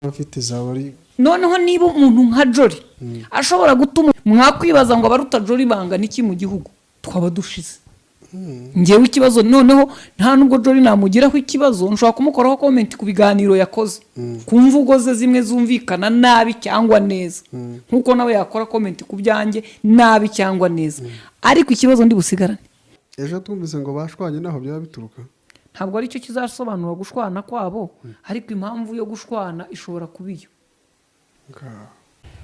afite zabari noneho niba umuntu nka Jolly ashobora gutuma mwakwibaza ngo abaruta Jolly bangana iki mu gihugu twaba dushize. Ngewe ikibazo noneho nta nubwo Jolly namugiraho ikibazo nshobora kumukoraho comment ku biganiro yakoze ku mvugo ze zimwe zumvikana nabi cyangwa neza nkuko nawe yakora comment ku byanjye nabi cyangwa neza, ariko ikibazo ndi busigarane. ejo tumvise ngo bashwanye naho byaba bituruka, ntabwo ari cyo kizasobanura gushwana kwabo, ariko impamvu yo gushwana ishobora kubiyo.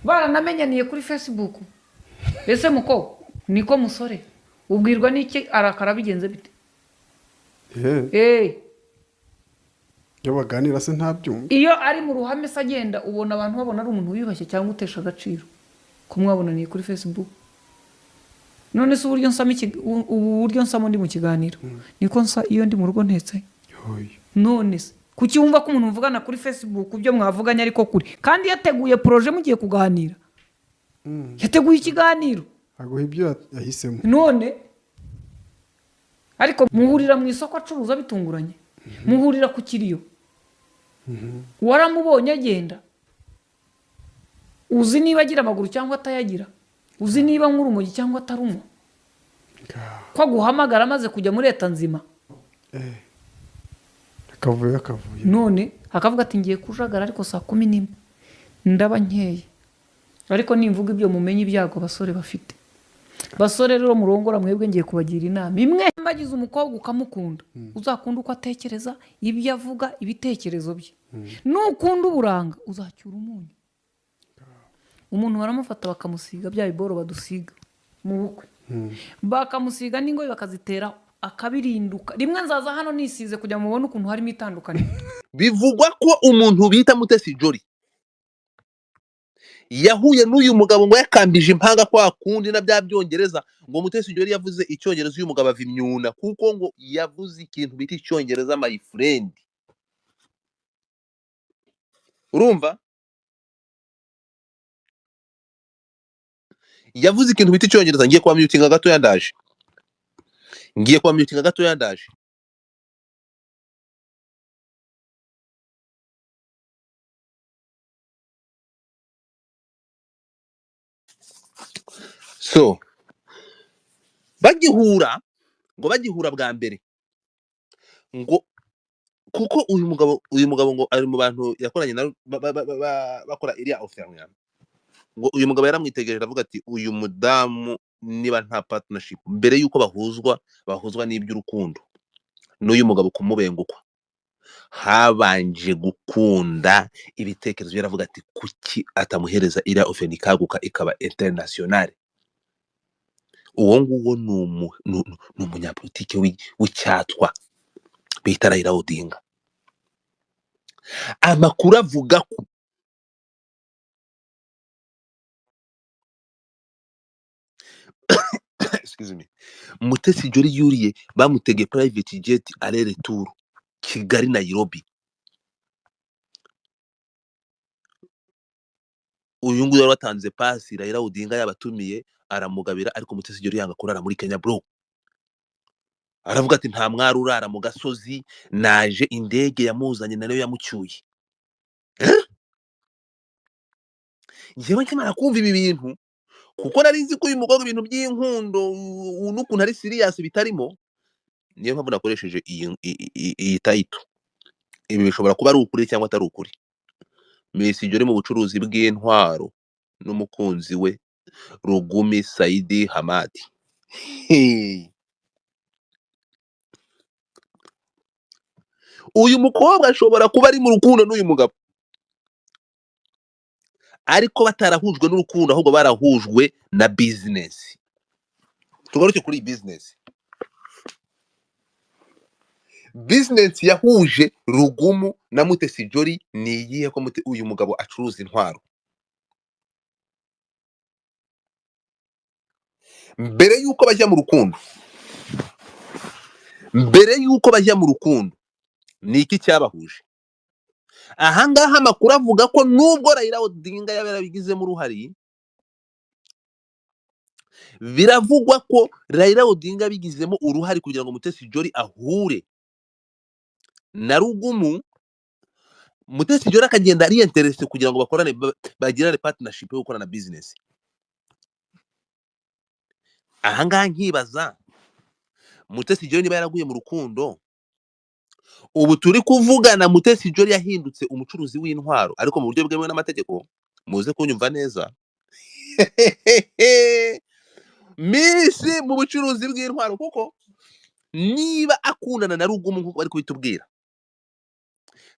Baranamenyaniye kuri Facebook. Ese muko niko musore ubwirwa n'iki arakara bigenze bite? yo baganira se ntabyumva. Iyo ari mu ruhame se agenda ubona abantu babona ari umuntu wibashye cyangwa utesha agaciro kumwabonaniye kuri Facebook. None se uburyo nsama uburyo nsama ndi mu kiganiro niko nsa iyo ndi mu rugo ntetse. None se kuki wumva ko umuntu mvugana kuri Facebook byo mwavuganya ariko kuri kandi yateguye projet mugiye kuganira, yateguye ikiganiro aguha ibyo yahisemo, none ariko muhurira mu isoko acuruza bitunguranye, muhurira ku kiriyo waramubonye agenda, uzi niba agira amaguru cyangwa atayagira, uzi niba nk'urumogi cyangwa atarumo, ko guhamagara amaze kujya muri leta nzima akavuye none akavuga ati ngiye kujagara ariko saa 11 ndaba nkeye, ariko nimvuga ibyo mumenye ibyago basore bafite. Basore rero murongora mwebwe ngiye kubagira inama imwe, mbagize umukobwa ukamukunda uzakunda uko atekereza, ibyo avuga, ibitekerezo bye. Nukunda uburanga uzacyura umunyu. Umuntu baramufata bakamusiga bya biboro badusiga mu bukwe, bakamusiga n'ingo bakazitera akabirinduka. Rimwe nzaza hano nisize kujya mubona ukuntu harimo itandukanye. Bivugwa ko umuntu bita Mutesi Jolly yahuye n'uyu mugabo ngo yakambije impanga kwa kundi na bya byongereza, ngo Mutesi Jolly yavuze icyongereza uyu mugabo ava imyuna kuko ngo yavuze ikintu bita icyongereza my friend. Urumva? Yavuze ikintu bita icyongereza. Ngiye kwa mutinga gato yandaje. So bagihura bwa mbere ngo kuko uyu mugabo ngo ari mu bantu yakoranye na bakora iriya offer, ngo uyu mugabo yaramwitegereje avuga ati uyu mudamu niba nta partnership mbere yuko bahuzwa n'iby'urukundo n'uyu mugabo kumubengukwa, habanje gukunda ibitekerezo. Yaravuga ati kuki atamuhereza iriya offer ikaguka ikaba international. Uwo nguwo ni umunyapolitike w'icyatwa bita Raila Odinga. Amakuru avuga ko excuse me, Mutesi Jolly yuriye bamutege private jet aller retour Kigali Nairobi. Uyu nguyu yari watanze pasi Raila Odinga yabatumiye aramugabira, ariko Mutesi Jolly yanga kurara muri Kenya bro. Aravuga ati nta mwari urara mu gasozi, naje indege yamuzanye nayo yamucyuye. Njyewe nkimara kumva ibi bintu kuko nari nzi ko uyu mugabo ibintu by'inkundo n'ukuntu ari serious bitarimo, niyo mpamvu nakoresheje iyi title. Ibi bishobora kuba ari ukuri cyangwa atari ukuri. Mutesi Jolly mu bucuruzi bw'intwaro n'umukunzi we Rugumi Saidi Hamadi. Uyu mukobwa ashobora kuba ari mu rukundo n'uyu mugabo, ariko batarahujwe n'urukundo ahubwo barahujwe na business. Tugaruke kuri business. Business yahuje Rugumu na Mutesi Jolly ni iyihe ko uyu mugabo acuruza intwaro? Mbere yuko bajya mu rukundo ni iki cyabahuje? Ahangaha amakuru avuga ko nubwo Raila Odinga yabigizemo uruhari, biravugwa ko Raila Odinga bigizemo uruhari kugira ngo Mutesi Jolly ahure na Rugumu Mutesi Jolly akagenda ari interest kugira ngo bakorane bagirane partnership yo gukorana business. Ahangaha nkibaza Mutesi Jolly niba yaraguye mu rukundo, ubu turi kuvugana Mutesi Jolly yahindutse umucuruzi w'intwaro ariko mu buryo bwemewe n'amategeko, muze kunyumva neza. Misi mu bucuruzi bw'intwaro, kuko niba akundana na Rugumu nkuko bari kubitubwira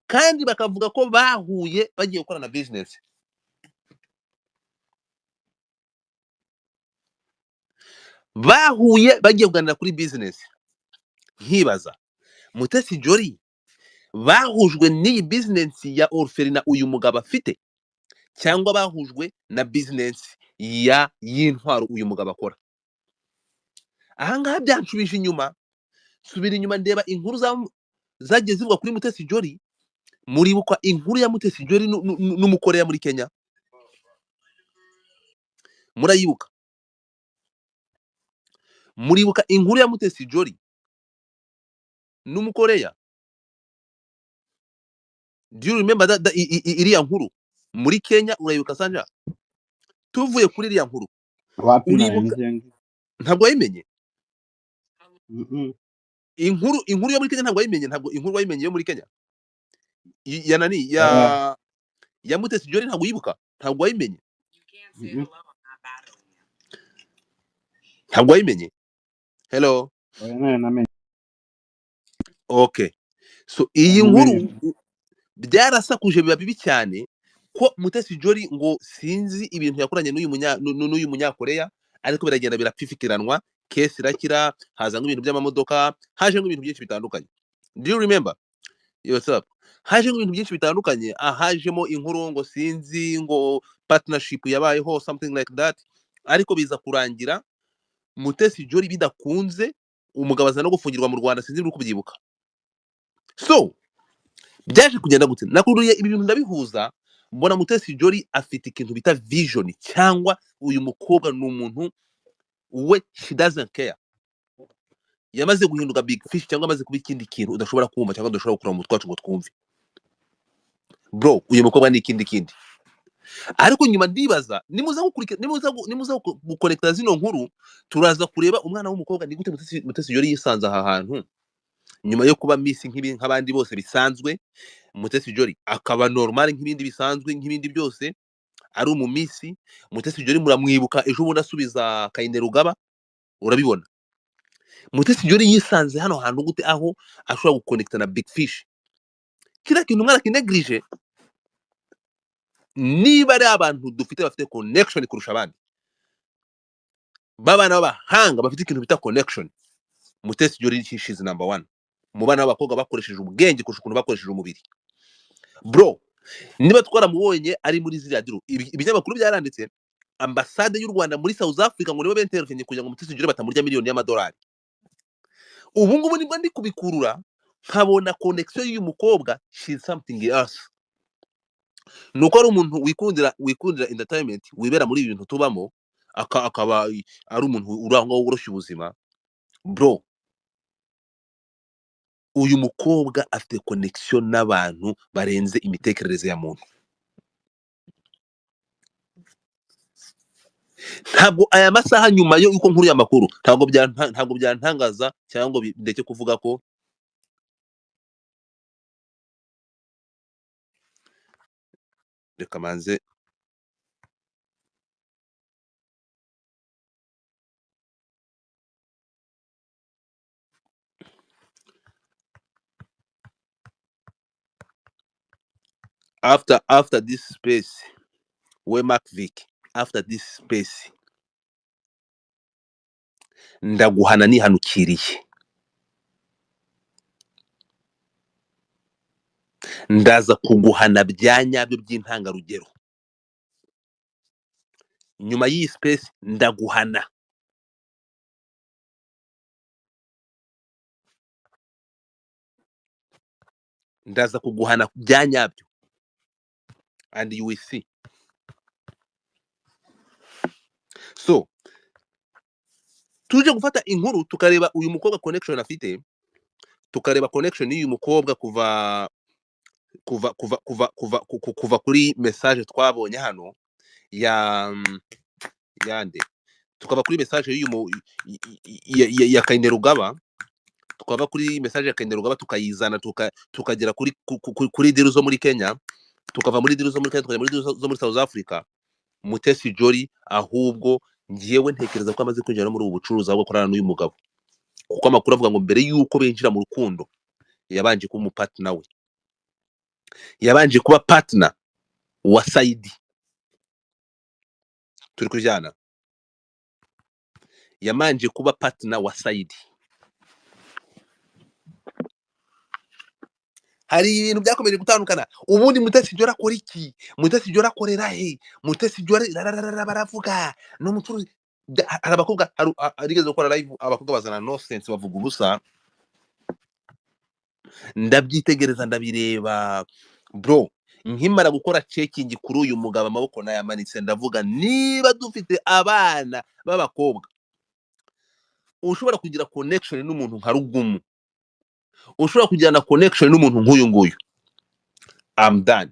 kandi bakavuga ko bahuye bagiye gukorana business, bahuye bagiye kuganira kuri business, nkibaza Mutesi Jolly bahujwe n'iyi business ya Orphelina uyu mugabo afite cyangwa bahujwe na business ya y'intwaro uyu mugabo akora? Ahangaha byanshubije inyuma, subira inyuma ndeba inkuru zagiye zivugwa kuri Mutesi Jolly. Muribuka inkuru ya Mutesi Jolly n'umukoreya muri Kenya? Murayibuka? Muribuka inkuru ya Mutesi Jolly n'umukoreya? Do you remember that iriya nkuru muri Kenya? Urayibuka Sanja? Tuvuye kuri iriya nkuru, wapi uribuka? Ntabwo wayimenye inkuru yo muri Kenya? Ntabwo wayimenye? Ntabwo inkuru wayimenye yo muri Kenya ya nani ya Mutesi Jolly ntabwo yibuka? Ntabwo wayimenye? Ntabwo wayimenye? Hello. Okay, so iyi nkuru byarasakuje biba bibi cyane ko Mutesi Jolly ngo sinzi ibintu yakoranye n'uyu munyakoreya, ariko biragenda birapfifikiranwa, case irakira, haza nk'ibintu by'amamodoka, haje nk'ibintu byinshi bitandukanye. Do you remember yourself? Haje nk'ibintu byinshi bitandukanye, ahajemo inkuru ngo sinzi ngo partnership yabayeho something like that, ariko biza kurangira Mutesi Jolly bidakunze, umugabo aza no gufungirwa mu Rwanda, sinzi uri kubyibuka. So byaje kugenda gute? Nakuruye ibi bintu ndabihuza, mbona Mutesi Jolly afite ikintu bita vision, cyangwa uyu mukobwa ni umuntu we, she doesn't care, yamaze guhinduka big fish cyangwa amaze kuba ikindi kintu udashobora kumva cyangwa udashobora gukura mu mutwe wacu ngo twumve. Bro, uyu mukobwa ni ikindi. Ariko nyuma ndibaza, nimuza guconnecta zino nkuru, turaza kureba umwana w'umukobwa ni gute Mutesi Jolly yisanze aha hantu nyuma yo kuba miss nk'abandi bose bisanzwe. Mutesi Jolly akaba normal nk'ibindi bisanzwe, nk'ibindi byose ari umumisi. Mutesi Jolly muramwibuka ejo bundi asubiza Kainerugaba, urabibona. Mutesi Jolly yisanze hano hantu gute aho ashobora guconnecta na big fish? Kira kintu mwana kinegrije, niba ari abantu dufite bafite connection kurusha abandi, babana b'abahanga bafite ikintu bita connection, Mutesi Jolly she is number 1 mu bana b'abakobwa bakoresheje ubwenge kurusha ukuntu bakoresheje umubiri. Bro, niba twaramubonye ari muri ziriya diro, ibinyamakuru byaranditse ambasade y'u Rwanda muri South Africa ngo nibo bentervenye kugira ngo Mutesi Jolly batamurya miliyoni y'amadolari. Ubu ngubu nibwo ndi kubikurura nkabona connection y'uyu mukobwa, she is something else. Nuko ari umuntu wikundira entertainment, wibera muri ibintu tubamo, akaba ari umuntu urangwa woroshya ubuzima. Bro, uyu mukobwa afite connection n'abantu barenze imitekerereze ya muntu. Ntabwo aya masaha nyuma yo uko nkuru y'amakuru ntabwo byantangaza cyangwa ndeke kuvuga ko reka manze after this space, we Mark Vic, after this space ndaguhana nihanukiriye, ndaza kuguhana bya nyabyo by'intangarugero. Nyuma y'iyi space ndaguhana. Ndaza kuguhana bya nyabyo, and you will see. So tuje gufata inkuru tukareba uyu mukobwa connection afite, tukareba connection y'uyu mukobwa kuva kuva kuri message twabonye hano ya yande, tukava kuri message ya Kainerugaba, tukava kuri message ya Kainerugaba tukayizana tukagera kuri deal zo muri Kenya, tukava muri deal zo muri Kenya tukajya muri deal zo muri South Africa. Mutesi Jolly ahubwo ngiyewe ntekereza ko amaze kwinjira muri ubu bucuruzi ahubwo akorana n'uyu mugabo, kuko amakuru avuga ngo mbere yuko binjira mu rukundo yabanje kuba umupartner we, yabanje kuba partner wa Saidi. Turi kujyana, yamanje kuba partner wa Saidi. Hari ibintu byakomeje gutandukana. Ubundi Mutesi Jolly akora iki? Mutesi Jolly akorera he? Mutesi Jolly baravuga no mucuruzi. Hari abakobwa arigeze gukora live, abakobwa bazana no sense bavuga ubusa. Ndabyitegereza ndabireba bro, nkimara gukora checking kuri uyu mugabo amaboko nayamanitse ndavuga niba dufite abana b'abakobwa ushobora kugira connection n'umuntu nka Rugumu, ushobora kugirana connection n'umuntu nk'uyu nguyu, I'm done.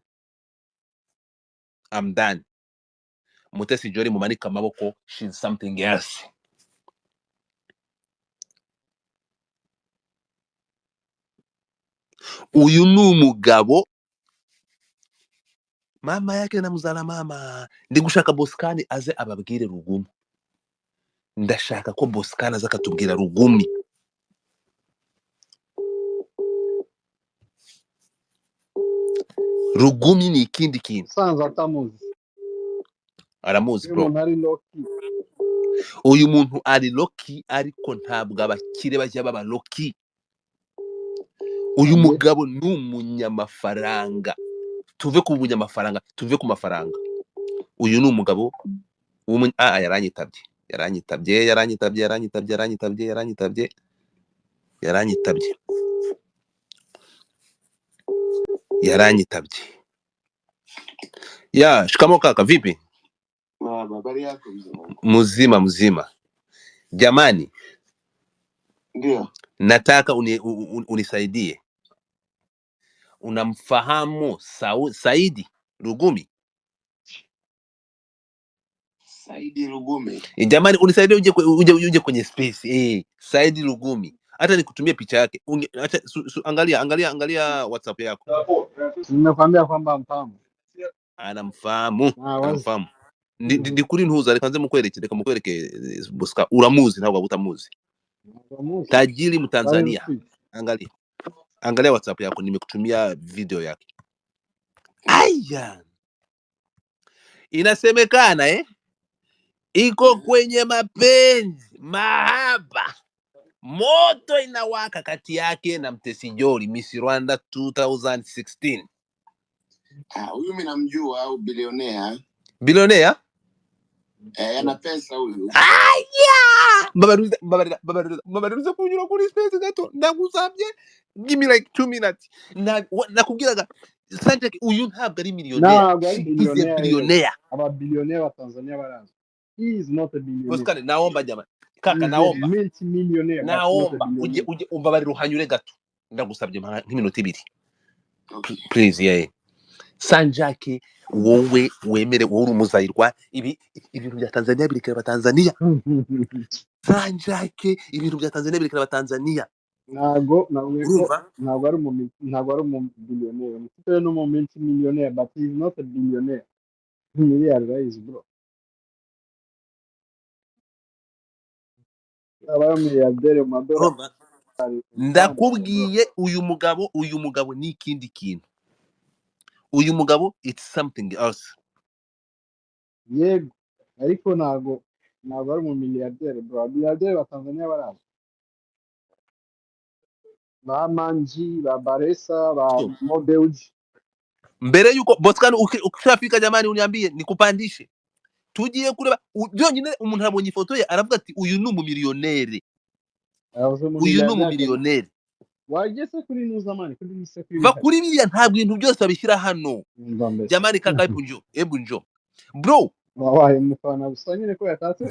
Mutesi Jolly mumanika amaboko, she's something else. Uyu ni umugabo mama yake na muzala mama. Ndi gushaka Boskani aze ababwire Rugumu, ndashaka ko Boskani aza akatubwira Rugumi. Rugumi ni ikindi kintu. Sanza atamuzi. Aramuzi bro. Uyu muntu ari Loki ariko ntabwo abakire bajya baba Loki. Uyu mugabo ni umunyamafaranga. Tuve ku bunyamafaranga, tuve ku mafaranga. Uyu ni umugabo yaranyitabye. Ya, shikamo kaka, vipi? Habari yako Mzima. Jamani, ndio nataka unisaidie. Unamfahamu Saidi Rugumi? Saidi Rugumi. Jamani, unisaidie uje kwenye space. Saidi Rugumi. Hata nikutumie picha yake. Acha angalia WhatsApp yako. Nimekwambia kwamba mfahamu. Anamfahamu. Ndi kuri ntuza, reka nze mukwereke Boska. Uramuzi ntabwo utamuzi. Tajiri Mtanzania. Angalia WhatsApp yako, nimekutumia video yake. Aya. Inasemekana iko kwenye mapenzi, mahaba. Moto inawaka kati yake na Mutesi Jolly, Miss Rwanda 2016. Huyu mimi namjua, au bilionea. Bilionea? Ana pesa huyu. Aya! Babaruza kunyura kuri space gato. Ndagusabye. Give me like 2 minutes. Nakubwiraga Sanjaki uyu ntabwo ari millionaire. He's a billionaire. Aba billionaire wa Tanzania baraza. He is not a billionaire. Boskani, naomba jamani. Kaka, naomba. Multi-millionaire. Naomba uje umbabarira uhanyure gato. Ndagusabye nk'iminota 2. Please, Sanjaki, wowe wemere wowe umuzayirwa ibintu bya Tanzania birikira abatanzania. Sanjaki, ibintu bya Tanzania birikira abatanzania. Ntabwo ari umu billionaire. Mufite no mu multi-millionaire, but he is not a billionaire. Milliardaire bro. Aba milliardaire madora. Ndakubwiye uyu mugabo ni ikindi kintu. Uyu mugabo it's something else. Yego, ariko ntabwo ari umu milliardaire bro. Milliardaire ba Tanzania baraza. Ba Manji, ba Baresa, ba Modeuji. Mbere yuko Boskani ukishafika jamani uniambie nikupandishe. Tugiye kureba byonyine umuntu abonye ifoto ye aravuga ati uyu ni umumiliyonere. Uyu ni umumiliyonere. Wageze kuri Nuzamani, kuri Misakiri. Va kuri biriya ntabwo ibintu byose abishyira hano. Jamani kaka ebu njo. Bro, wabaye mufana gusa nyine ko yatatse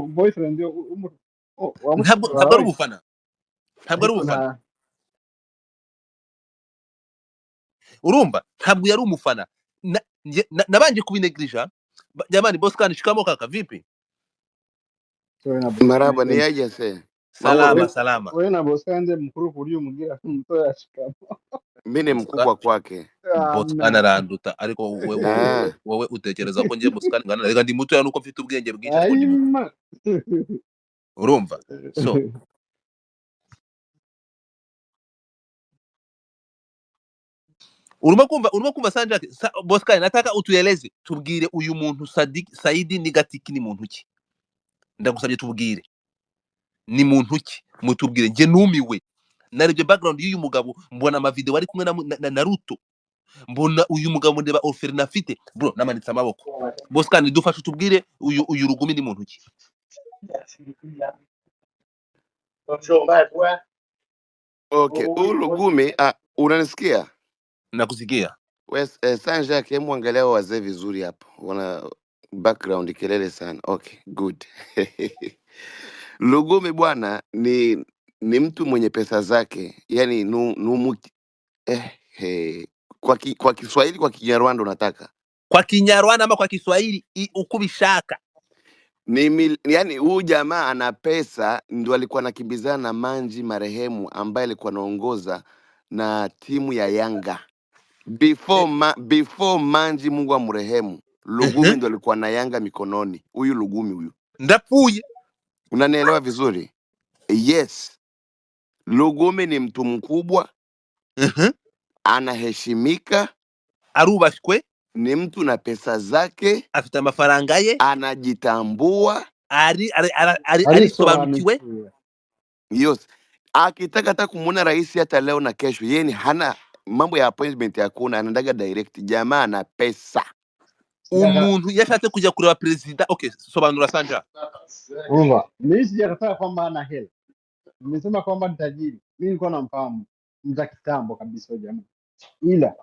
boyfriend ntabwo ari ubufana. urumva ntabwo yari umufana nabanje kubinegrija jamani. Boscan shikamo kaka, vipi? Maraba ni aje se? Salama. Wewe na Boscan ndiye mkuru kuri umugira mtoya shikamo. Mimi ni mkubwa kwake. Boscan aranduta ariko wowe utekereza ko ngiye Boscan ngana rega ndi muto nuko mfite ubwenge bwinshi ariko ndi muto, urumva? So urimo kumva Sanjake. Boscan, nataka utueleze, tubwire uyu muntu Saidi ni Gatiki ni muntu ki? Ndagusabye tubwire ni muntu ki, mutubwire. Nge numiwe narebye background y'uyu mugabo, mbona ama video ari kumwe na Naruto, mbona uyu mugabo ndeba Orphelin afite, bro namanitse amaboko. Boscan, dufashe tubwire uyu Lugumi ni muntu ki? Okay, Lugumi, unanisikia? Nakusikia. Sanjake, hebu angalia wazee vizuri hapo. Wana background kelele sana. Okay, good. Lugumi bwana ni mtu mwenye pesa zake. Yaani kwa Kiswahili, kwa Kinyarwanda unataka? Kwa Kinyarwanda ama kwa Kiswahili ukubishaka. Yaani huyu jamaa ana pesa, ndio alikuwa anakimbizana na Manji marehemu ambaye alikuwa anaongoza na timu ya Yanga. Before Manji, Mungu amrehemu, Lugumi ndio alikuwa na Yanga mikononi. Huyu Lugumi huyu. Ndapuye. Unanielewa vizuri? Yes. Lugumi ni mtu mkubwa. Anaheshimika. Arubashwe. Ni mtu na pesa zake. Afite amafaranga ye. Anajitambua. Ari sobanukiwe. Yes. Akitaka hata kumuona rais hata leo na kesho, yeye hana mambo ya appointment yakuna, anaendaga direct. Jamaa na pesa. Umuntu yashatse kujya kureba president. Okay, sobanura Sanja. Urumva, mimi sijakataa kwamba ana hela. Nimesema kwamba ni tajiri. Mimi nilikuwa namfahamu mza kitambo kabisa jamaa. Ila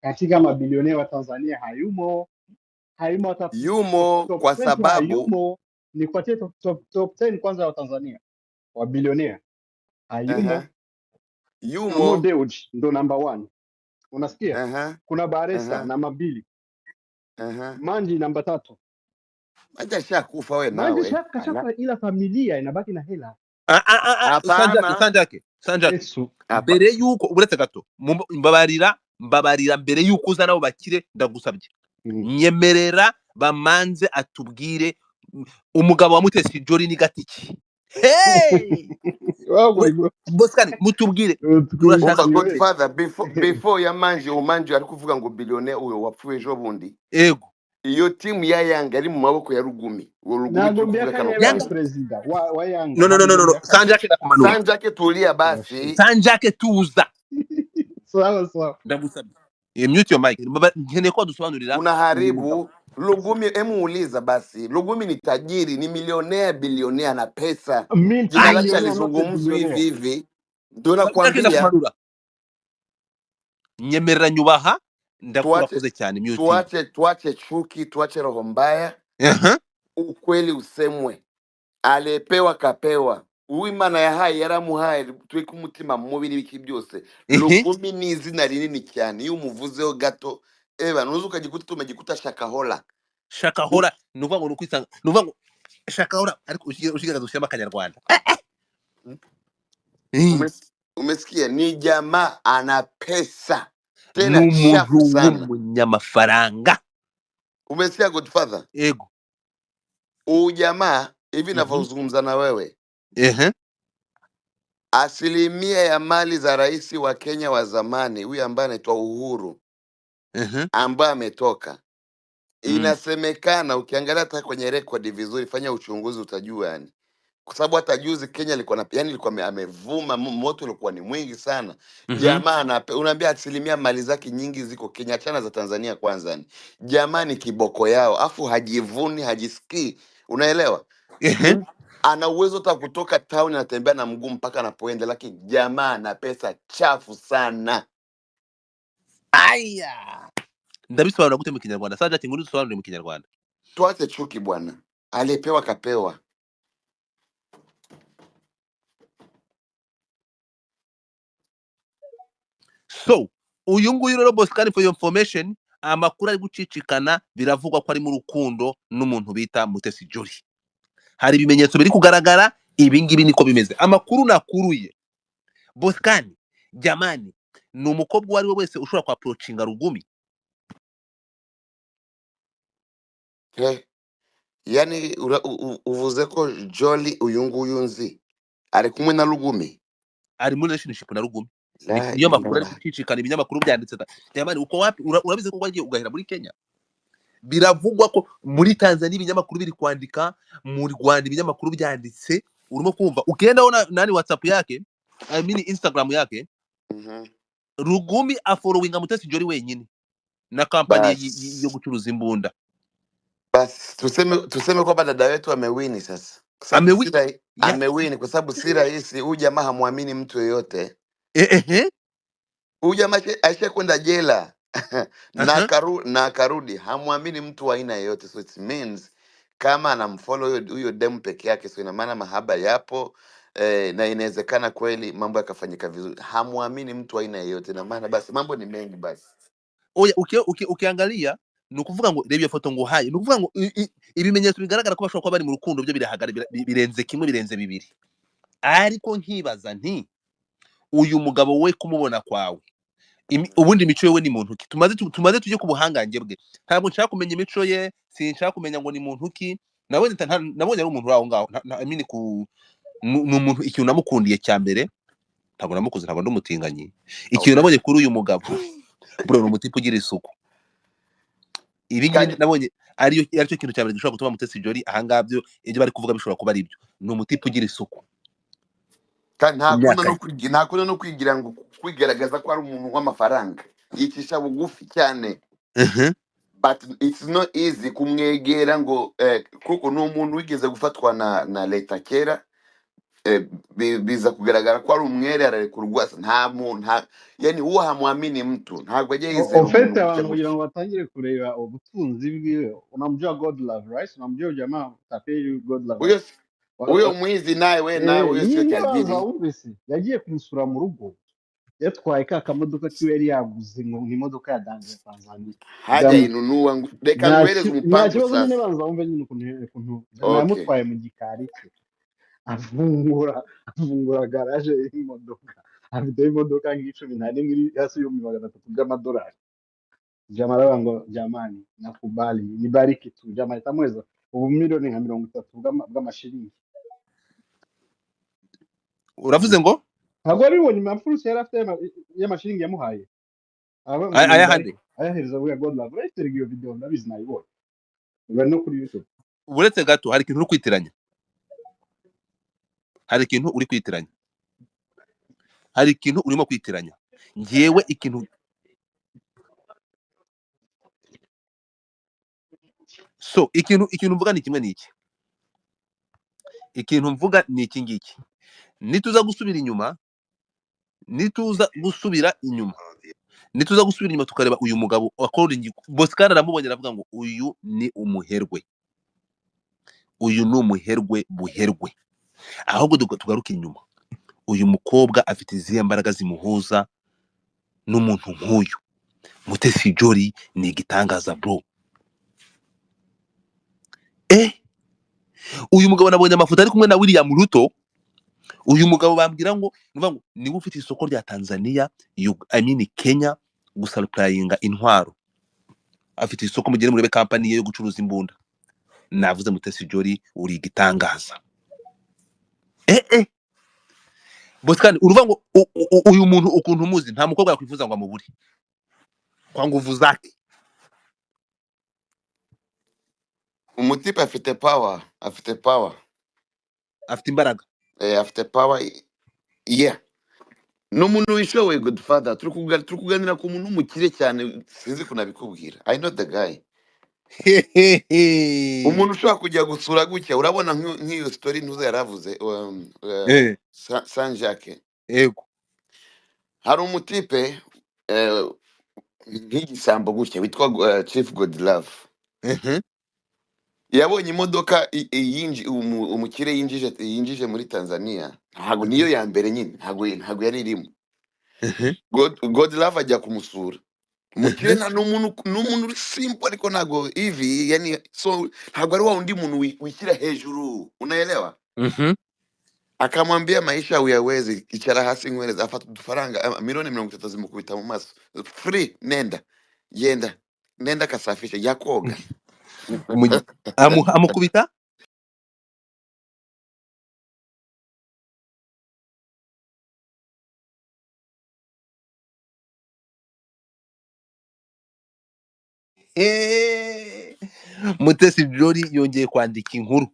katika mabilionea wa Tanzania hayumo hata yumo top kwa 20 sababu hayumo. Ni kwa top 10 kwanza wa Tanzania wa bilionea hayumo. Yumo Dewji ndo number 1. Unasikia? Kuna Baresa na Mabili. Manji namba 3. Manji shakufa wewe nawe. Manji shakufa, ila familia inabaki na hela. Sanjake. Mbere yuko uretse gato mbabarira mbere yuko uza nabo bakire, ndagusabye nyemerera bamanze atubwire umugabo wa Mutesi Jolly ni Gatiki. Hey! Boscan, mutubwire. Godfather, before ya Manji ari kuvuga ngo billionaire uyo wapfuye ejo bundi. Ego. Iyo timu ya Yanga ari mu maboko ya Lugumi. Yanga president wa Yanga. No. Sanjake nakumanura. Sanjake tulia basi. Sanjake tuza. Sawa. Ndagusabye. Mute your mic. Nkene ko dusobanurira. Unaharibu. Lugumi, emuuliza basi. Lugumi ni tajiri, ni milionea, bilionea na pesa. Jina lake alizungumzwa hivi. Ndio nakwambia. Nyemerera nyubaha, ndakurakoze cyane mute. Tuache chuki, tuache roho mbaya. Ukweli usemwe. Alepewa kapewa. Uwimana yahaye yaramuhaye, tweke umutima mubi n'ibiki byose. Lugumi ni izina rinini cyane. Iyo umuvuzeho gato, nuzo ukagikuta tumegikuta Shakahola nuva ngo nukwisanga, nuva ngo Shakahola ariko ushigaga dushema Kanyarwanda. Umesikia? Ni jamaa ana pesa. Tena shafu sana. Munyamafaranga. Umesikia Godfather? Ego. Jamaa hivi ninavyozungumza na wewe. Asilimia ya mali za rais wa Kenya wa zamani, huyu ambaye anaitwa Uhuru, ambaye ametoka, inasemekana, ukiangalia hata kwenye record vizuri, fanya uchunguzi utajua yani. Kwa sababu hata juzi Kenya ilikuwa amevuma, moto ulikuwa ni mwingi sana. Jamaa unaambia asilimia mali zake nyingi ziko Kenya, achana za Tanzania kwanza yani. Jamaa ni kiboko yao, afu hajivuni, hajisikii. Unaelewa? Ana uwezo hata kutoka town anatembea na mguu mpaka anapoenda, lakini jamaa na pesa chafu sana. Aya. Ndabisobanura gute mu Kinyarwanda? Saja kinguru dusobanure mu Kinyarwanda. Tuache chuki bwana. Alipewa kapewa. So, uyu nguyu rero Boscan, for your information, amakuru ari gucicikana biravugwa ko ari mu rukundo n'umuntu bita Mutesi Jolly. Hari ibimenyetso biri kugaragara, ibi ngibi niko bimeze. Amakuru nakuruye, Boscan jamani, ni umukobwa uwo ari we wese ushobora kwa approachinga Rugumi. Yani uvuze ko Jolly uyu nguyu nzi ari kumwe na Rugumi, ari muri relationship na Rugumi. Niyo makuru ari gucicikana, ibinyamakuru byanditse jamani. Uko wapi urabize ko wagiye ugahera muri Kenya? Biravugwa ko muri Tanzania ibinyamakuru biri kwandika, mu Rwanda ibinyamakuru byanditse, urimo kumva. Ukienda ona nani WhatsApp yake, I mean Instagram yake, Rugumi afollowinga Mutesi Jolly wenyine na kampani yo gucuruza imbunda. Bas tuseme kwamba dada wetu amewini sasa. Amewini kwa sababu si rahisi huyu jamaa hamwamini mtu yeyote. Huyu jamaa ashakwenda jela na akarudi, hamwamini mtu wa aina yoyote. So it means kama anamfollow huyo demu peke yake, so ina maana mahaba yapo, na inawezekana kweli mambo yakafanyika vizuri. Hamwamini mtu wa aina yoyote, na maana basi mambo ni mengi basi. Oya ukiangalia nukuvuga ngo reba foto ngo haye, nukuvuga ngo ibimenyetso bigaragara ko bashobora kuba bari mu rukundo byo birahagara, birenze kimwe, birenze bibiri. Ariko nkibaza nti uyu mugabo we kumubona kwawe, ubundi imico yewe ni muntu ki? Tumaze tujye ku buhangange bwe. Ntabwo nshaka kumenya imico ye, sinshaka kumenya ngo ni muntu ki. Nabonye ari umuntu raho ngaho, amini ku n'umuntu ikintu namukundiye cya mbere, ntabwo namukuze, ntabwo ndumutinganye. Ikintu nabonye kuri uyu mugabo, bro, ni umutipe ugira isuku. Ibi ngibi nabonye aricyo kintu cya mbere gishobora gutuma Mutesi Jolly ahangabyo ibyo bari kuvuga bishobora kuba ari ibyo. Ni umutipe ugira isuku. Nta kuno no kwigira ngo kwigaragaza ko ari umuntu w'amafaranga, yicisha bugufi cyane. But it's not easy kumwegera ngo kuko ni umuntu wigeze gufatwa na leta kera, biza kugaragara ko ari umwere, ararekurwa. Yani uwo hamwamini mtu ntabwo ajya yizera umuntu. Abantu kugira ngo batangire kureba ubutunzi bwiwe, unamjua Godlove, right? Unamjua jamaa tapeli Godlove. Uyo mwizi nawe uyo sio tajiri. Yagiye kumusura mu rugo, yatwaye ka kamodoka kiwe yari yaguze ngo ni imodoka ya Danze Tanzania. Haja inunua ngo reka ngwereze umupango sasa. Nyine banza umve nyine ukuntu namutwaye mu gikari cye, afungura garage y'imodoka, afite imodoka nk'icumi nane muri hasi $300,000 by'amadolari. Jamaa aravuga ngo jamani, nakubali nibariki tu. Jamaa itamweza ubu milioni nka 30 bw'amashiringi. Uravuze ngo ntabwo ari we nyuma mfurusi yari afite y'amashiringi yamuhaye ayahereza bwa Godlove. Uretse iyo video ndabizi nayibonye, uba no kuri YouTube. Uretse gato hari ikintu uri kwitiranya, hari ikintu urimo kwitiranya. Ngewe ikintu mvuga ni kimwe n'iki. Ikintu mvuga ni iki ngiki. Nituza gusubira inyuma tukareba uyu mugabo according Boscan aramubonye aravuga ngo uyu ni umuherwe, buherwe. Ahubwo tugaruka inyuma, uyu mukobwa afite izihe mbaraga zimuhuza n'umuntu nk'uyu? Mutesi Jolly ni igitangaza bro. Uyu mugabo nabonye amafoto ari kumwe na William Ruto. Uyu mugabo bambwira ngo niwe ufite isoko rya Tanzania, Kenya, gusupplyinga intwaro. Afite isoko mugere muri company yo gucuruza imbunda. Navuze Mutesi Jolly uri igitangaza. Boscan, uruva ngo uyu muntu ukuntu muzi, nta mukobwa yakwifuza ngo amuburi kwa nguvu zake. Umutipe afite power, afite imbaraga, afite power. N'umuntu wishowe Godfather, turi kuganira ku muntu umukire cyane, sinzi kunabikubwira. I know the guy. Umuntu ushobora kujya gusura gutya, urabona nk'iyo story ntuze yaravuze Saint Jacques. Yego, hari umutipe nk'igisambo gutya witwa Chief Godlove. Yabonye imodoka umukire yinjije muri Tanzania, ntabwo niyo ya mbere nyine, ntabwo yari irimo. God love ajya kumusura. Umukire nta n'umuntu uri simple ariko ntago hivi, yani so ntago ari wa undi muntu wishyira hejuru, unaelewa? Akamwambia maisha uyawezi, icara hasi nkwereza, afata udufaranga milioni 30 zimukubita mu maso, free, nenda kasafisha yakoga. amukubita Mutesi Jolly yongeye kwandika inkuru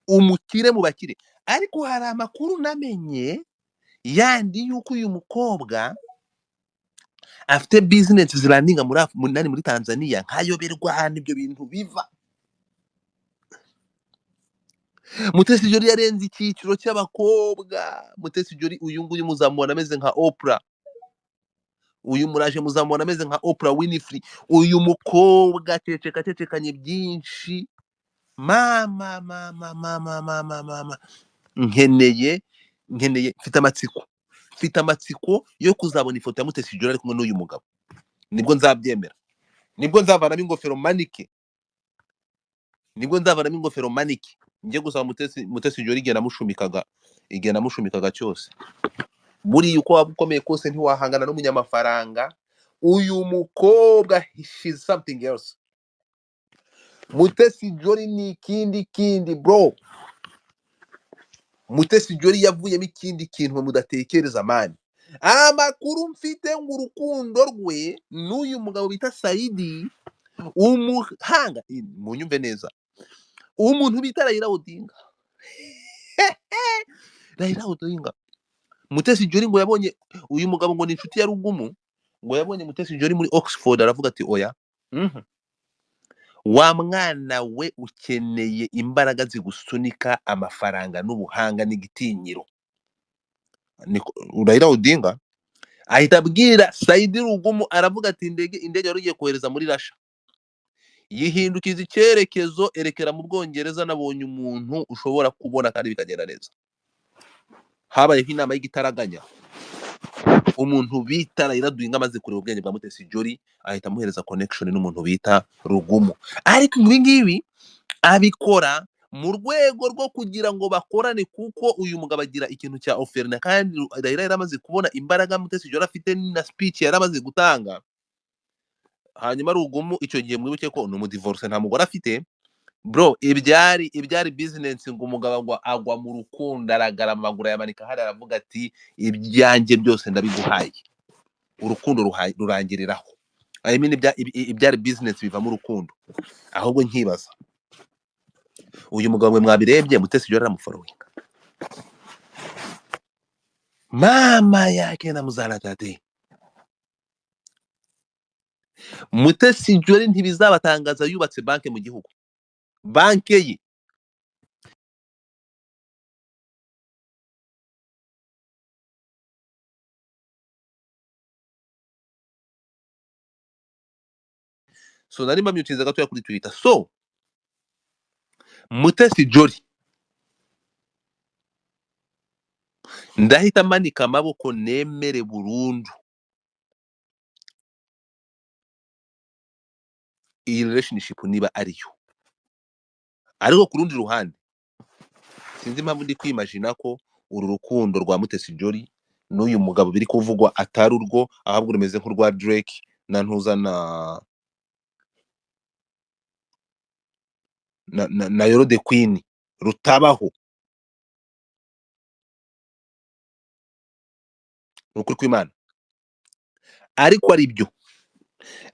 umukire mu bakire, ariko hari amakuru namenye yandi yuko uyu mukobwa afite business zirandinga muri Tanzania, nkayoberwa ahantu ibyo bintu biva. Mutesi Jolly yarenze icyiciro cy'abakobwa. Mutesi Jolly uyu nguyu muzamubona ameze nka Oprah, uyu muraje muzamubona ameze nka Oprah Winfrey. Uyu mukobwa cecekanye byinshi. Mama nkeneye mfite amatsiko yo kuzabona ifoto ya Mutesi Jolly ari kumwe n'uyu mugabo. Nibwo nzabyemera, nibwo nzavanamo ingofero manike, njye gusaba Mutesi Jolly igihe namushumikaga cyose. Buriya uko waba ukomeye kose ntiwahangana n'umunyamafaranga. Uyu mukobwa she's something else. Mutesi Jolly ni ikindi bro. Mutesi Jolly yavuyemo ikindi kintu mudatekereza mani. Amakuru mfite ngo urukundo rwe n'uyu mugabo bita Saidi, umuhanga, munyumve neza, umuntu bita Raila Odinga. Raila Odinga, Mutesi Jolly ngo yabonye uyu mugabo ngo ni inshuti ya Rugumu, ngo yabonye Mutesi Jolly muri Oxford, aravuga ati oya, wa mwana we ukeneye imbaraga zigusunika amafaranga n'ubuhanga n'igitinyiro. Raila Odinga ahita abwira Saidi Rugumu, aravuga ati indege yari igiye kohereza muri Russia yihindukiza icyerekezo, erekera mu Bwongereza, nabonye umuntu ushobora kubona kandi bikagenda neza. Habayeho inama y'igitaraganya, umuntu bita Raila Odinga amaze kureba ubwenge bwa Mutesi Jolly ahita amuhereza connection n'umuntu bita Rugumu. Ariko ibi ngibi abikora mu rwego rwo kugira ngo bakorane, kuko uyu mugabo agira ikintu cya oferina, kandi Raila yaramaze kubona imbaraga Mutesi Jolly afite na speech yaramaze gutanga. Hanyuma Rugumu icyo gihe mwibuke ko ni umudivorce, nta mugore afite bro. Ibyari business ngo umugabo agwa mu rukundo, aragarama amaguru yamanika hari, aravuga ati ibyanjye byose ndabiguhaye, urukundo rurangiriraho. I mean ibyari business biva mu rukundo. Ahubwo nkibaza, uyu mugabo mwe mwabirebye, Mutesi Jolly aramufollowinga, mama yake na muzana tate. Mutesi Jolly ntibizabatangaza yubatse banke mu gihugu, banke ye. So nari mbamyutiza gato kuri Twitter. So Mutesi Jolly ndahita manika amaboko, nemere burundu iyi relationship niba ariyo. Ariko ku rundi ruhande sinzi impamvu ndi kwimagina ko uru rukundo rwa Mutesi Jolly n'uyu mugabo biri kuvugwa atari urwo, ahubwo rumeze nk'urwa Drake na ntuza na Yoro the Queen, rutabaho. Ukuri kw'Imana. Ariko ari byo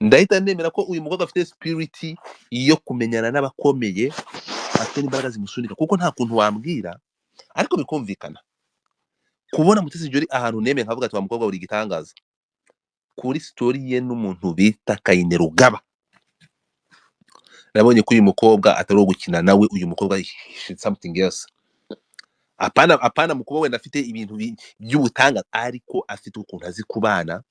ndahita nemera ko uyu mugabo afite spirit yo kumenyana n'abakomeye, afite imbaraga zimusunika, kuko nta kuntu wambwira ariko bikumvikana kubona Mutesi Jolly ahantu neme nkavuga ati wa mukobwa uri gitangaza, kuri story ye n'umuntu bita Kayine Rugaba. Nabonye ko uyu mukobwa atari gukina nawe, uyu mukobwa something else. Apana mukuba wenda afite ibintu by'ubutanga, ariko afite ukuntu azi kubana,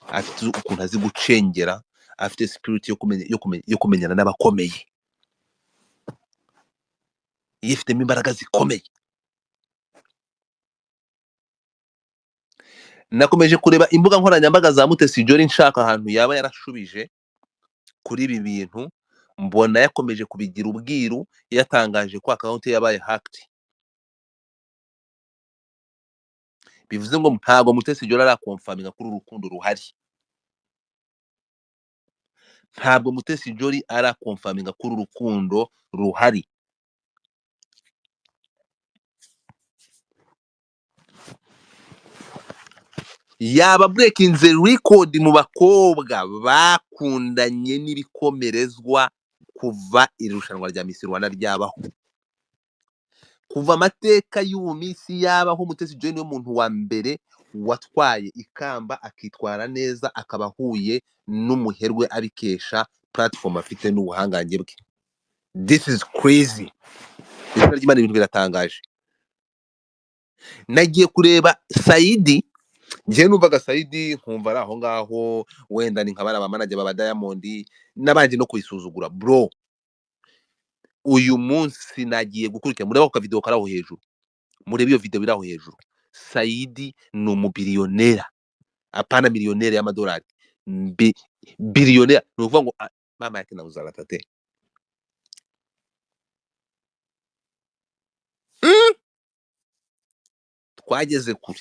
afite ukuntu azi gucengera, afite spirit yo kumenyana n'abakomeye, yifitemo imbaraga zikomeye. nakomeje kureba imbuga nkoranyambaga za Mutesi Jolly nshaka ahantu yaba yarashubije kuri ibi bintu, mbona yakomeje kubigira ubwiru, yatangaje ko account ye yabaye hacked. Bivuze ngo ntabwo Mutesi Jolly arakonfaminga kuri urukundo ruhari. Ntabwo Mutesi Jolly arakonfaminga kuri urukundo ruhari. Yaba breaking the record mu bakobwa bakundanye n'ibikomerezwa kuva irushanwa rya Miss Rwanda ryabaho. Kuva amateka y'ubu minsi yabaho, Mutesi Jolly niwe muntu wa mbere watwaye ikamba akitwara neza, akaba ahuye n'umuherwe abikesha platform afite n'ubuhangange bwe. This is crazy. Izina ry'Imana ibintu biratangaje. Nagiye kureba Saidi, njye numvaga Saidi nkumva ari aho ngaho wenda ni nk'abana bamanaje baba Diamond n'abandi no kwisuzugura. Bro, uyu munsi nagiye gukurikira, mureba ku video karaho hejuru, murebe iyo video biraho hejuru. Saidi ni umubillionaire, apana millionaire y'amadolari, billionaire. Ni ukuvuga ngo mama yake na uzaratate. Twageze kure.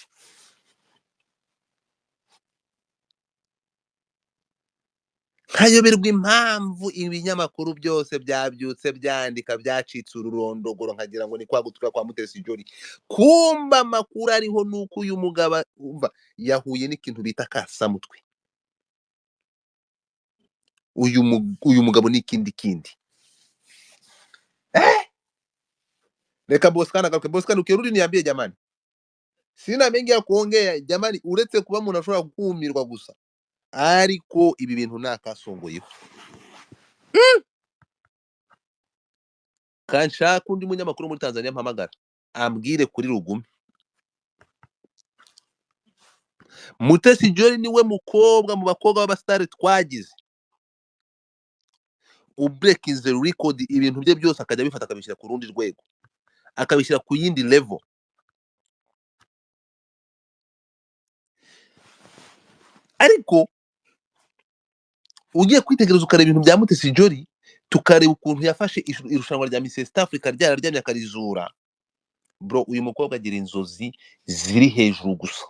Nkayoberwa impamvu ibinyamakuru byose byabyutse byandika byacitse ururondogoro, nkagira ngo ni kwa gutura kwa Mutesi Jolly. Kumba amakuru ariho nuko uyu mugabo umva yahuye n'ikintu bita kasamutwe. Uyu mugabo ni kindi. Reka Boscan agaruke. Boscan ukirudi niambie jamani. Sina mengi ya kuongea jamani, uretse kuba umuntu ashobora kukumirwa gusa, ariko ibi bintu nakasongoyeho. Kanshaka undi munyamakuru muri Tanzania mpamagara ambwire kuri Rugumi. Mutesi Jolly niwe mukobwa mu bakobwa b'abastari twagize ubreaking the record, ibintu bye byose akajya bifata akabishyira ku rundi rwego, akabishyira ku yindi level. Ariko ugiye kwitegereza ukareba ibintu bya Mutesi Jolly, tukareba ukuntu yafashe irushanwa rya Miss East Africa ryararyamye akarizura. Bro, uyu mukobwa agira inzozi ziri hejuru gusa.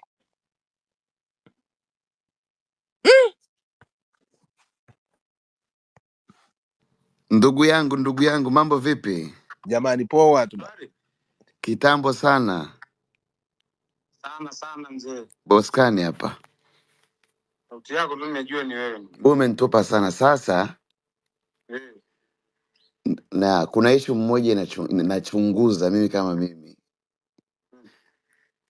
Ndugu yangu, mambo vipi? Jamani poa tu. Kitambo sana. Sana mzee. Boskani hapa. Sauti yako tu nimejua ni wewe. Umenitupa sana sasa. Na kuna issue mmoja nachunguza mimi kama mimi.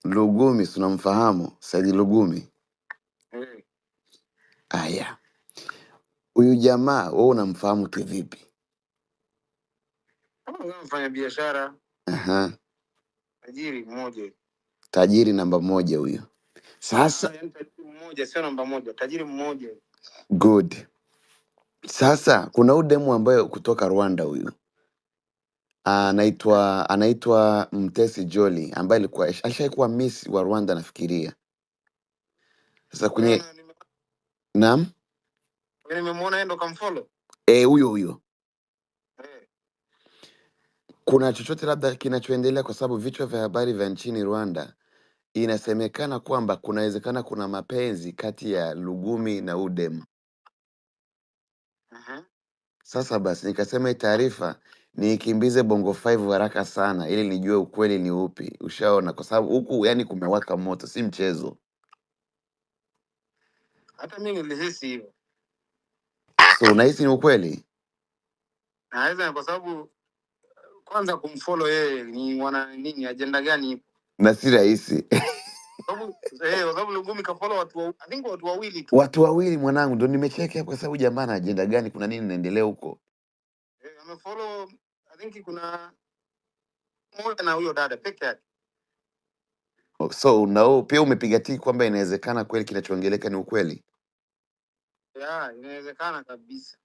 Lugumi tunamfahamu, Saidi Lugumi. Aya. Huyu jamaa wewe unamfahamu kivipi? Kama mfanya biashara. Tajiri mmoja. Tajiri namba 1 huyo. Sasa tajiri mmoja sio namba 1, tajiri mmoja. Good. Sasa kuna udemu ambaye kutoka Rwanda huyu. Anaitwa Mutesi Jolly ambaye alishaikuwa Miss wa Rwanda nafikiria. Sasa kwenye naam? Nimemwona yeye ndo kamfollow. Huyo. Kuna chochote labda kinachoendelea, kwa sababu vichwa vya habari vya nchini Rwanda inasemekana kwamba kunawezekana kuna mapenzi kati ya Lugumi na udem. Sasa basi nikasema hii taarifa niikimbize Bongo 5 haraka sana ili nijue ukweli ni upi. Ushaona, kwa sababu huku yani kumewaka moto, si mchezo. Hata mimi nilihisi hivyo. So unahisi ni ukweli? Naweza, kwa sababu kwanza kumfollow yeye ni wana nini, agenda gani? Na si rahisi. Kwa sababu Lugumi kafollow watu wawili tu. Watu wawili mwanangu, ndo nimecheki hapo, kwa sababu jamaa na agenda gani, kuna nini inaendelea huko? Amefollow kuna mmoja na huyo dada peke yake. So na pia umepiga tiki kwamba inawezekana kweli kinachoongeleka ni ukweli? Inawezekana kabisa.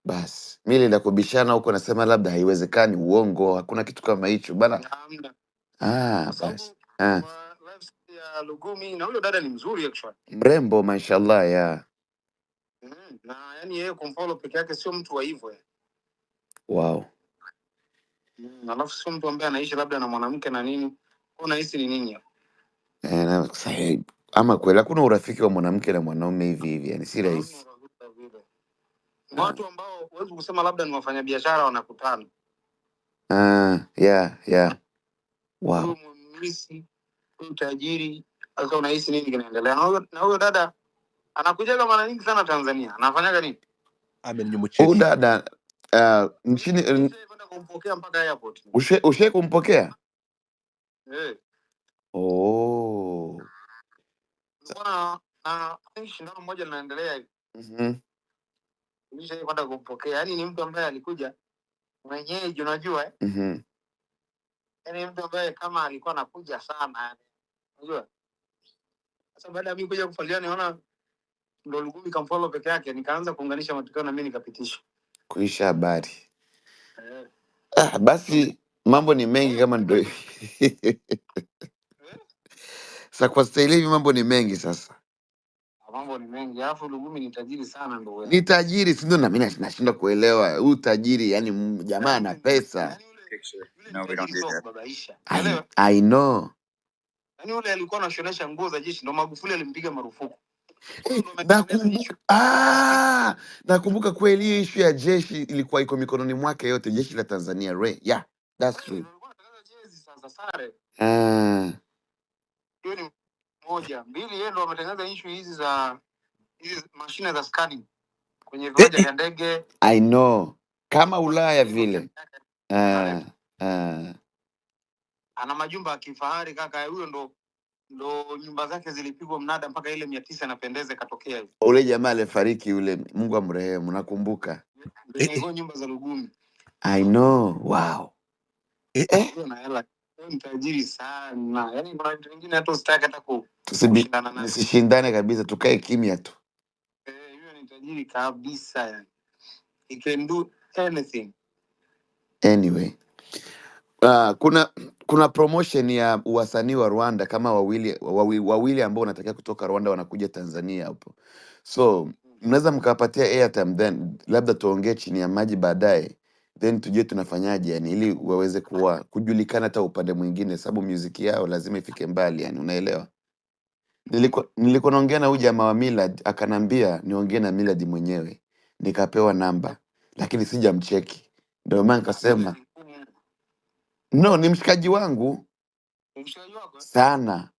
Basi mimi nenda kubishana huko, nasema labda haiwezekani, uongo, hakuna kitu kama hicho bana. Basi. ya Lugumi, na huyo dada ni mzuri actually. Mrembo mashallah ya. Na yani yeye kumfollow peke yake sio mtu wa hivyo. Wow. Alafu sio mtu ambaye anaishi labda na mwanamke na nini. Unahisi ni nini hapo? Na sahihi. Ama kweli hakuna urafiki wa mwanamke na mwanaume hivi yani si rahisi. Watu ambao huwezi kusema labda ni wafanyabiashara wanakutana. Yeah. Wow. Mwisi, tajiri, sasa unahisi nini kinaendelea? Na huyo dada anakuja mara nyingi sana Tanzania. Anafanyaga nini? Amenyumucheki. Huyo dada nchini kwenda kumpokea mpaka airport. Ushe kumpokea? Oh. Mbona shindano moja linaendelea hivi. Nisha kwenda kumpokea. Yaani ni mtu ambaye alikuja mwenyeji unajua Yaani mtu ambaye kama alikuwa anakuja sana yani. Unajua? Sasa baada ya mimi kuja kufuatilia niona ndo Lugumi kamfollow peke yake nikaanza kuunganisha matukio na mimi nikapitisha. Kuisha habari. Basi mambo ni mengi kama ndo. Sasa kwa staili hivi mambo ni mengi sasa. Mambo ni mengi. Alafu Lugumi ni tajiri sana ndio wewe. Ni tajiri si ndio na mimi nashindwa kuelewa. Huyu tajiri yani jamaa ana pesa. No, we don't do that. I know. Yaani yule alikuwa anashonesha nguo za jeshi ndo Magufuli alimpiga marufuku. Nakumbuka kweli hiyo issue ya jeshi ilikuwa iko mikononi mwake yote jeshi la Tanzania yeah that's true. Hiyo ni moja. Mbili yeye ndo ametengeneza issue hizi mashine za scanning kwenye viwanja vya ndege. I know. Kama Ulaya vile. Ana majumba ya kifahari kaka huyo ndo nyumba zake zilipigwa mnada mpaka ile 900 napendeze katokea hivi. Ule jamaa alifariki yule Mungu amrehemu nakumbuka. Ndio nyumba za Lugumi. I know. Wow. Na hela mtajiri sana. Yaani kuna watu wengine hata usitaka hata kushindana naye. Nisishindane kabisa tukae kimya tu. Yule ni tajiri kabisa yani. He can do anything. Anyway. Kuna promotion ya wasanii wa Rwanda kama wawili ambao wanataka kutoka Rwanda wanakuja Tanzania hapo. So, mnaweza mkapatia airtime then labda tuongee chini ya maji baadaye. Then tujue tunafanyaje yani ili waweze kujulikana hata upande mwingine sababu muziki yao lazima ifike mbali yani unaelewa. Nilikuwa naongea na huyu jamaa wa Millard akanambia niongee na Millard mwenyewe. Nikapewa namba lakini sijamcheki. Ndio maana nikasema no, ni mshikaji wangu. Ni mshikaji wako? Sana.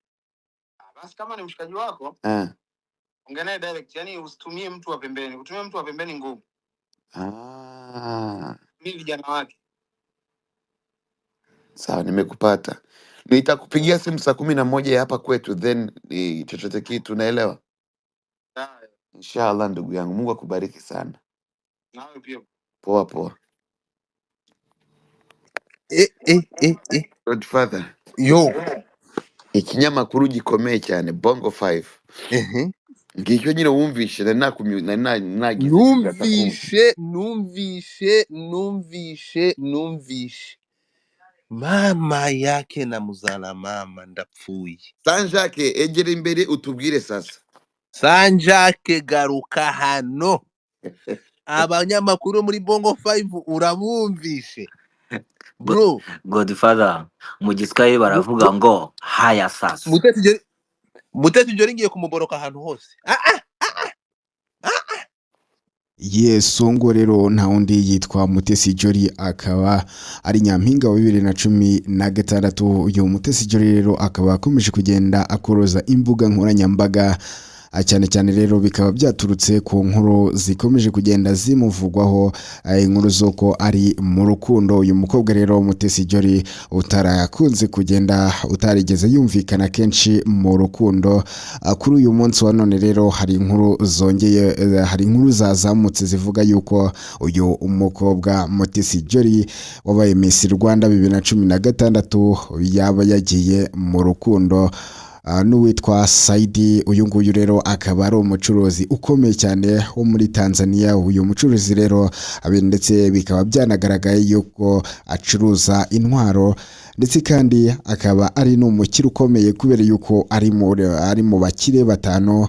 Basi kama ni mshikaji wako, ongea naye direct, yani usitumie mtu wa pembeni. Utumie mtu wa pembeni ngumu. Mimi vijana wake. Sawa, nimekupata. Nitakupigia simu saa 11 hapa kwetu then chochote kitu naelewa. Inshallah ndugu yangu. Mungu akubariki sana. Nawe pia. Poa. Godfather. Yo. Ikinyama kuru gikomeye cyane Bongo 5. Ngicyo nyine wumvishe numvishe mama yake na muzana mama ndapfuye. Sanjake egera imbere utubwire sasa. Sanjake garuka hano. Abanyamakuru muri Bongo 5 urabumvishe. Bro, Godfather, mu Giswahili baravuga ngo haya sasa. Mutesi Jolly ngiye kumuboroka ahantu hose. Yes, songo rero nta wundi yitwa Mutesi Jolly akaba ari nyampinga wa 2016. Uyu Mutesi Jolly rero akaba akomeje kugenda akoroza imbuga nkoranyambaga cyane rero bikaba byaturutse ku nkuru zikomeje kugenda zimuvugwaho inkuru zoko ari mu rukundo. Uyu mukobwa rero Mutesi Jolly utarakunze kugenda utarigeze yumvikana kenshi mu rukundo. Kuri uyu munsi wa none rero hari inkuru zazamutse zivuga yuko uyu umukobwa Mutesi Jolly wabaye Miss Rwanda 2016 yaba yagiye mu rukundo n'uwitwa Saidi. Uyu nguyu rero akaba ari umucuruzi ukomeye cyane wo muri Tanzania. Uyu mucuruzi rero ndetse bikaba byanagaragaye yuko acuruza intwaro, ndetse kandi akaba ari n'umukire ukomeye kubera yuko ari mu bakire batanu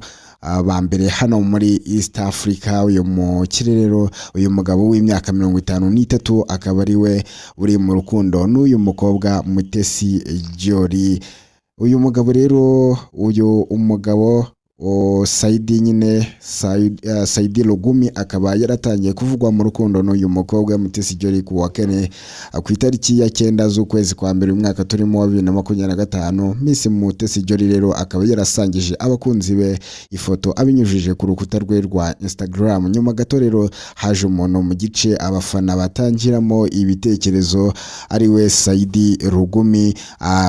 ba mbere hano muri East Africa. Uyu mukire rero, uyu mugabo w'imyaka 53 akaba ari we uri mu rukundo n'uyu mukobwa Mutesi Jolly. Uyu mugabo rero, uyu umugabo Saidi nyine Saidi Lugumi akaba yaratangiye kuvugwa mu rukundo n'uyu mukobwa Mutesi Jolly ku wa kane ku itariki ya 9 z'ukwezi kwa mbere umwaka turimo wa 2025. Miss Mutesi Jolly rero akaba yarasangije abakunzi be ifoto abinyujije ku rukuta rwe rwa Instagram. Nyuma gato rero haje umuntu mu gice abafana batangiramo ibitekerezo ari we Saidi Lugumi,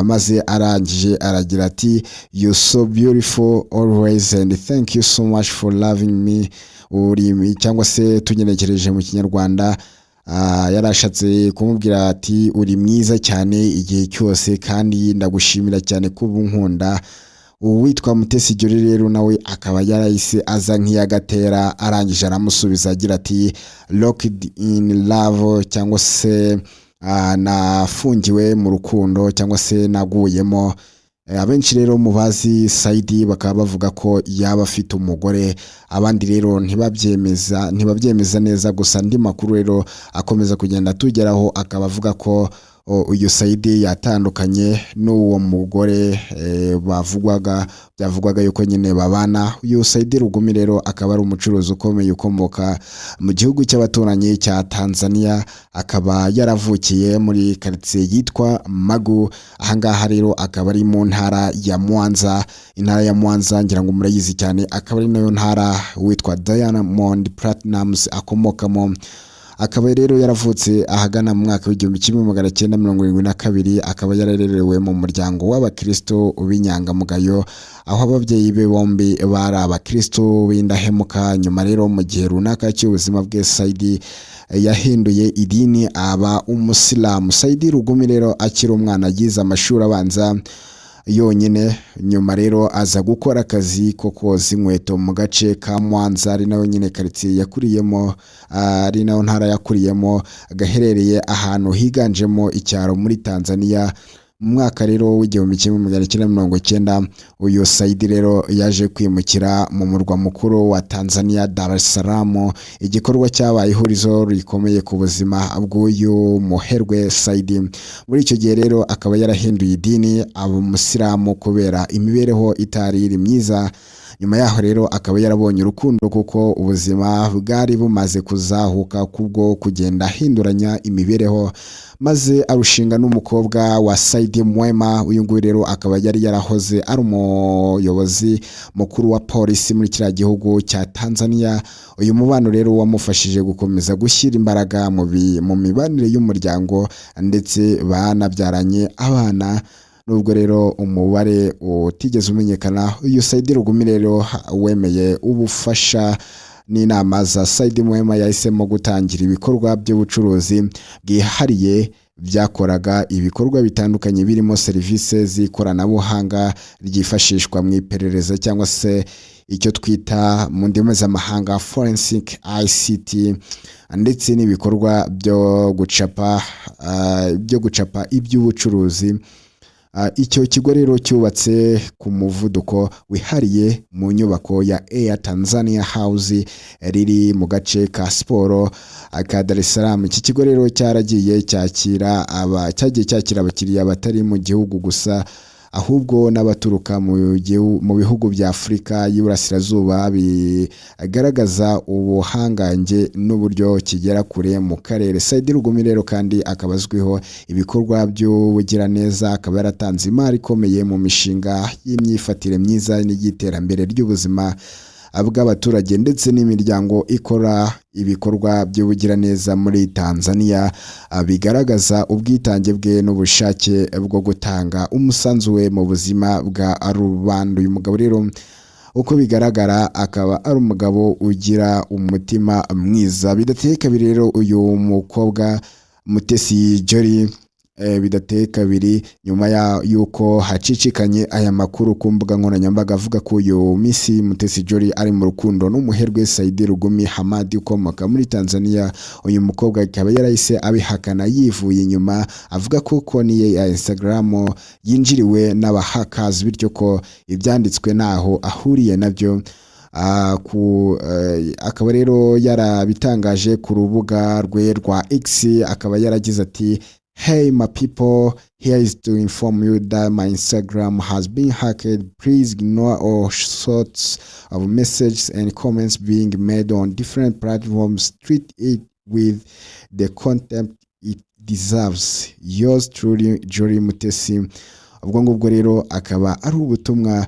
maze arangije aragira ati "You so beautiful always and thank you so much for loving me." Uri cyangwa se tugenekereje mu kinyarwanda yarashatse kumubwira ati uri mwiza cyane igihe cyose kandi ndagushimira cyane kuba unkunda. Uwitwa Mutesi Jolly rero nawe akaba yarahise aza nk'iyagatera, arangije aramusubiza agira ati "Locked in love" cyangwa se nafungiwe mu rukundo cyangwa se naguyemo. Abenshi rero mubazi Saidi bakaba bavuga ko yaba afite umugore, abandi rero ntibabyemeza neza. Gusa andi makuru rero akomeza kugenda tugeraho akaba avuga ko uyu Saidi yatandukanye n'uwo mugore byavugwaga yuko nyine babana. Uyu Saidi Lugumi rero akaba ari umucuruzi ukomeye ukomoka mu gihugu cy'abaturanyi cya Tanzania, akaba yaravukiye muri quartier yitwa Magu. Ahangaha rero akaba ari mu ntara ya Mwanza. Intara ya Mwanza ngira ngo murayizi cyane, akaba ari nayo ntara witwa Diamond Platnumz akomokamo. Akaba rero yaravutse ahagana mu mwaka w'1972, akaba yararerewe mu muryango w'abakristo b'inyangamugayo, aho ababyeyi be bombi bari abakristo b'indahemuka. Nyuma rero mu gihe runaka cy'ubuzima bwe Saidi yahinduye idini aba umusilamu. Saidi Lugumi rero akiri umwana yize amashuri abanza yonyine, nyuma rero aza gukora akazi ko koza inkweto mu gace ka Mwanza, ari nayo nyine quartier yakuriyemo, ari nayo ntara yakuriyemo, gaherereye ahantu higanjemo icyaro muri Tanzania. Mu mwaka rero w'1990 uyu Saidi rero yaje kwimukira mu murwa mukuru wa Tanzania Dar es Salaam. Igikorwa cyabaye ihurizo rikomeye ku buzima bw'uyu muherwe Saidi. Muri icyo gihe rero akaba yarahinduye idini aba umusilamu kubera imibereho itari iri myiza. Nyuma yaho rero akaba yarabonye urukundo kuko ubuzima bwari bumaze kuzahuka kubwo kugenda hinduranya imibereho, maze arushinga n'umukobwa wa Saidi Mwema. Uyu nguyu rero akaba yari yarahoze ari umuyobozi mukuru wa polisi muri kiriya gihugu cya Tanzania. Uyu mubano rero wamufashije gukomeza gushyira imbaraga mu mibanire y'umuryango, ndetse banabyaranye abana. Nubwo rero umubare utigeze umenyekana, uyu Saidi Lugumi rero wemeye ubufasha n'inama za Saidi Mwema yahisemo gutangira ibikorwa by'ubucuruzi bwihariye byakoraga ibikorwa bitandukanye birimo serivisi z'ikoranabuhanga ryifashishwa mu iperereza cyangwa se icyo twita mu ndimi z'amahanga forensic ICT, ndetse n'ibikorwa byo gucapa iby'ubucuruzi. Icyo kigo rero cyubatse ku muvuduko wihariye mu nyubako ya Air Tanzania House riri mu gace ka siporo ka Dar es Salaam. Iki kigo rero cyagiye cyakira abakiriya batari mu gihugu gusa, ahubwo n'abaturuka mu bihugu bya Afurika y'Iburasirazuba, bigaragaza ubuhangange n'uburyo kigera kure mu karere. Saidi Lugumi rero kandi akabazwiho ibikorwa by'ubugiraneza, akaba yaratanze imari ikomeye mu mishinga y'imyifatire myiza n'iy'iterambere ry'ubuzima bw'abaturage ndetse n'imiryango ikora ibikorwa by'ubugiraneza muri Tanzania, bigaragaza ubwitange bwe n'ubushake bwo gutanga umusanzu we mu buzima bwa rubanda. Uyu mugabo rero uko bigaragara akaba ari umugabo ugira umutima mwiza. Bidateye kabiri rero uyu mukobwa Mutesi Jolly bidateye kabiri nyuma yuko hacicikanye aya makuru ku mbuga nkoranyambaga avuga ko uyu Miss Mutesi Jolly ari mu rukundo n'umuherwe Saidi Rugumi Hamadi ukomoka muri Tanzania. Uyu mukobwa akaba yarahise abihakana yivuye inyuma avuga ko konti ye ya Instagram yinjiriwe n'abahackers bityo ko ibyanditswe naho ahuriye nabyo. Akaba rero yarabitangaje ku rubuga rwe rwa X, akaba yaragize ati "Hey my people, here is to inform you that my Instagram has been hacked. Please ignore all sorts of messages and comments being made on different platforms. Treat it with the contempt it deserves. Yours truly, Jolly Mutesi." Ubwo ngubwo rero akaba ari ubutumwa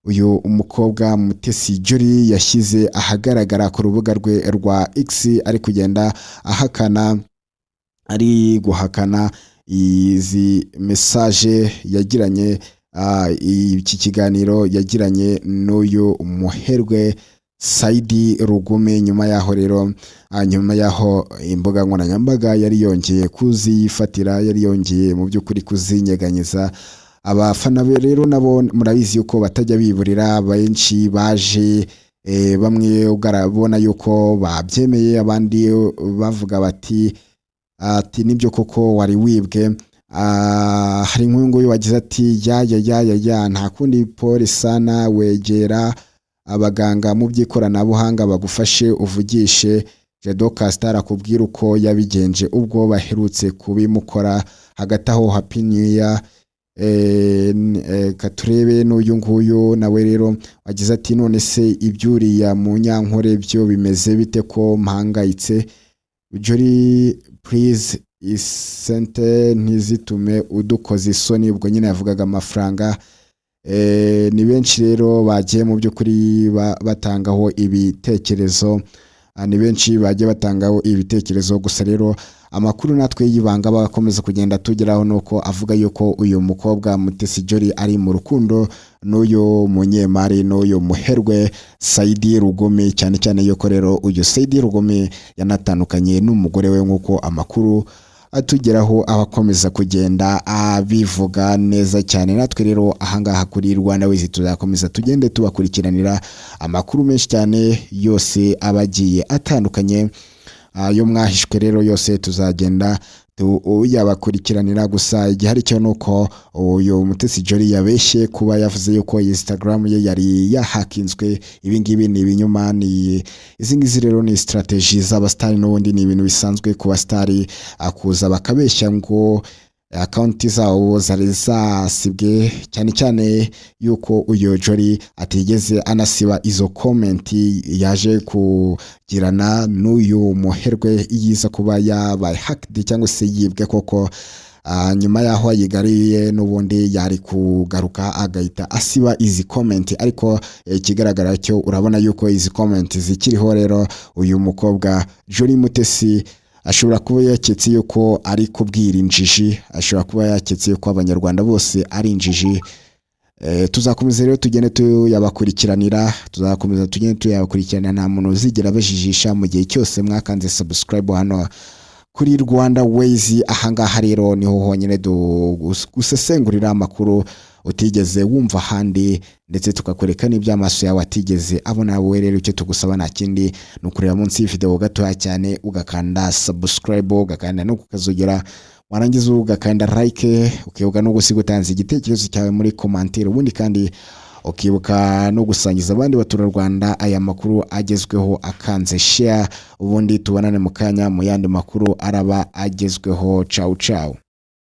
uyu umukobwa Mutesi Jolly yashyize ahagaragara ku rubuga rwe rwa X, ari kugenda guhakana izi message yagiranye iki kiganiro yagiranye n'uyu muherwe Saidi Rugumi. Nyuma yaho rero imbuga nkoranyambaga yari yongeye kuzifatira, yari yongeye mu by'ukuri kuzinyeganyiza. Abafana be rero nabo murabizi yuko batajya biburira, benshi baje bamwe ugarabona yuko babyemeye, abandi bavuga bati nibyo koko wari wibwe. Hari nk'uyu wagize ati ya nta kundi pole sana, wegera abaganga mu by'ikoranabuhanga bagufashe uvugishe Jado Castar akubwira uko yabigenje ubwo baherutse kubimukora. Hagati aho Happy New Year. Katurebe n'uyu nguyu nawe rero wagize ati none se ibyuriya mu nyankore byo bimeze bite ko mpangayitse? Jolly please isente ntizitume udukoze isoni. Ubwo nyine yavugaga amafaranga. Ni benshi rero bagiye mu by'ukuri batangaho ibitekerezo, ni benshi bagiye batangaho ibitekerezo. Gusa rero amakuru natwe y'ibanga bakomeza kugenda tugeraho nuko avuga yuko uyu mukobwa Mutesi Jolly ari mu rukundo n'uyu munyemari n'uyu muherwe Saidi Rugumi, cyane cyane yuko rero uyu Saidi Rugumi yanatandukanye n'umugore we nk'uko amakuru atugeraho abakomeza kugenda abivuga neza cyane. Natwe rero ahangaha kuri Rwanda Wezi tuzakomeza tugende tubakurikiranira amakuru menshi cyane yose abagiye atandukanye. Yo mwahishwe rero yose tuzagenda uyabakurikiranira. Gusa igihari cyo nuko uyu Mutesi Jolly yabeshye kuba yavuze yuko Instagram ye yari yahakinzwe. Ibi ngibi ni ibinyuma, ni izi ngizi rero ni strategy z'abastari, n'ubundi ni ibintu bisanzwe ku bastari akuza bakabeshya ngo account zabo zari zasibwe, cyane cyane yuko uyu Jolly atigeze anasiba izo comment yaje kugirana n'uyu muherwe yiza kuba yabaye hacked cyangwa se yibwe koko. Nyuma yaho yigariye n'ubundi yari kugaruka agahita asiba izi comment, ariko ikigaragara cyo urabona yuko izi comment zikiriho. Rero uyu mukobwa Jolly Mutesi ashobora kuba yaketse yuko ari kubwira injiji, ashobora kuba yaketse yuko abanyarwanda bose ari injiji. Tuzakomeza rero tugende tuyabakurikiranira, nta muntu uzigera abajijisha mu gihe cyose mwakanze subscribe hano kuri Rwanda Wezi. Ahangaha rero niho honyine gusesengurira amakuru utigeze wumva handi, ndetse tukakwereka n'iby'amaso yawe atigeze abona. Wowe rero icyo tugusaba nta kindi ni ukureba munsi y'video gatoya cyane ugakanda subscribe, ugakanda no kukazogera, warangiza ugakanda like, ukibuka no gusiga utanze igitekerezo cyawe muri commentaire, ubundi kandi ukibuka no gusangiza abandi baturarwanda aya makuru agezweho, akanze share. Ubundi tubonane mu kanya mu yandi makuru araba agezweho. Ciao ciao.